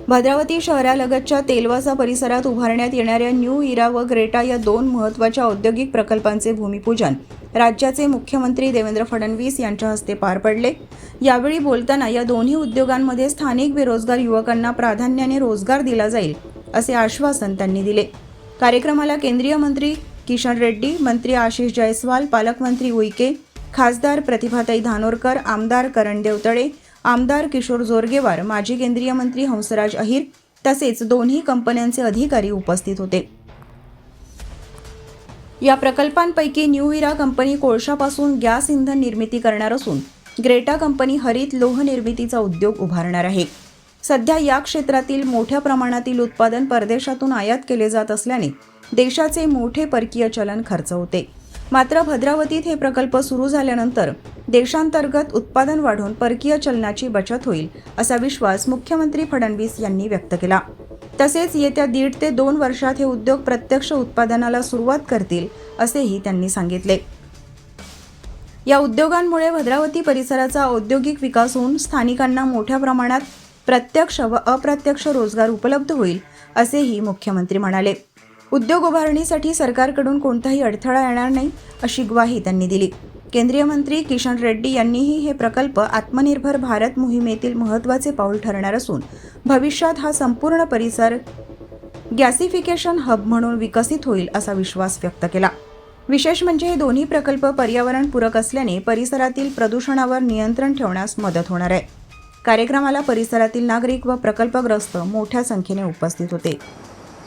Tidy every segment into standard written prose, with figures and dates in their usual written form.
भद्रावती शहरालगतच्या तेलवासा परिसरात उभारण्यात येणाऱ्या न्यू इरा व ग्रेटा या दोन महत्त्वाच्या औद्योगिक प्रकल्पांचे भूमिपूजन राज्याचे मुख्यमंत्री देवेंद्र फडणवीस यांच्या हस्ते पार पडले। यावेळी बोलताना या दोन्ही उद्योगांमध्ये स्थानिक बेरोजगार युवकांना प्राधान्याने रोजगार दिला जाईल असे आश्वासन त्यांनी दिले। कार्यक्रमाला केंद्रीय मंत्री किशन रेड्डी, मंत्री आशिष जयस्वाल, पालकमंत्री उईके, खासदार प्रतिभाताई धानोरकर, आमदार करण देवतळे, आमदार किशोर जोरगेवार, माजी केंद्रीय मंत्री हंसराज अहिर तसेच दोन्ही कंपन्यांचे अधिकारी उपस्थित होते। या प्रकल्पांपैकी न्यू इरा कंपनी कोळशापासून गॅस इंधन निर्मिती करणार असून ग्रेटा कंपनी हरित लोह निर्मितीचा उद्योग उभारणार आहे। सध्या या क्षेत्रातील मोठ्या प्रमाणातील उत्पादन परदेशातून आयात केले जात असल्याने देशाचे मोठे परकीय चलन खर्च होते। मात्र भद्रावतीत हे प्रकल्प सुरू झाल्यानंतर देशांतर्गत उत्पादन वाढून परकीय चलनाची बचत होईल असा विश्वास मुख्यमंत्री फडणवीस यांनी व्यक्त केला। तसेच येत्या 1.5 ते 2 वर्षात हे उद्योग प्रत्यक्ष उत्पादनाला सुरुवात करतील असेही त्यांनी सांगितले। या उद्योगांमुळे भद्रावती परिसराचा औद्योगिक विकास होऊन स्थानिकांना मोठ्या प्रमाणात प्रत्यक्ष व अप्रत्यक्ष रोजगार उपलब्ध होईल असेही मुख्यमंत्री म्हणाले। उद्योग उभारणीसाठी सरकारकडून कोणताही अडथळा येणार नाही अशी ग्वाही त्यांनी दिली। केंद्रीय मंत्री किशन रेड्डी यांनीही हे प्रकल्प आत्मनिर्भर भारत मोहिमेतील महत्त्वाचे पाऊल ठरणार असून भविष्यात हा संपूर्ण परिसर गॅसिफिकेशन हब म्हणून विकसित होईल असा विश्वास व्यक्त केला। विशेष म्हणजे हे दोन्ही प्रकल्प पर्यावरणपूरक असल्याने परिसरातील प्रदूषणावर नियंत्रण ठेवण्यास मदत होणार आहे। कार्यक्रमाला परिसरातील नागरिक व प्रकल्पग्रस्त मोठ्या संख्येने उपस्थित होते।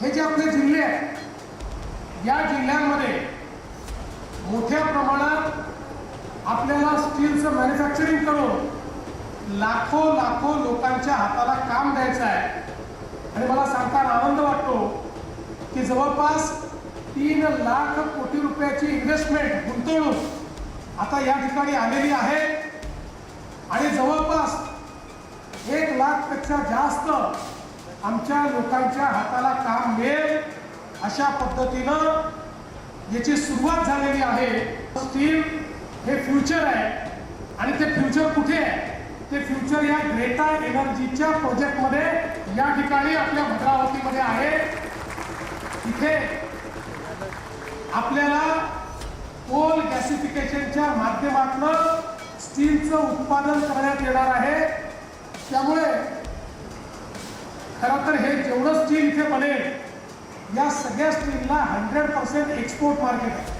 हे जे आपले जिल्हे आहेत या जिल्ह्यांमध्ये मोठ्या प्रमाणात आपल्याला स्टीलचं मॅन्युफॅक्चरिंग करून लाखो लोकांच्या हाताला काम द्यायचं आहे। आणि मला सांगताना आनंद वाटतो की जवळपास 3 लाख कोटी रुपयाची इन्व्हेस्टमेंट गुंतवणूक आता या ठिकाणी आलेली आहे आणि जवळपास 1 लाखपेक्षा जास्त आमच्या लोकांच्या हाताला काम मिळेल अशा पद्धतीनं याची सुरुवात झालेली आहे। स्टील हे फ्युचर आहे आणि ते फ्युचर कुठे आहे? ते फ्युचर या ग्रेटा एनर्जीच्या प्रोजेक्टमध्ये या ठिकाणी आपल्या भद्रावतीमध्ये आहे। इथे आपल्याला कोल गॅसिफिकेशनच्या माध्यमातून स्टीलचं उत्पादन करण्यात येणार आहे। त्यामुळे खरं तर हे जेवढं स्टील इथे बनेल या सगळ्या स्टीलला 100% एक्सपोर्ट मार्केट आहे।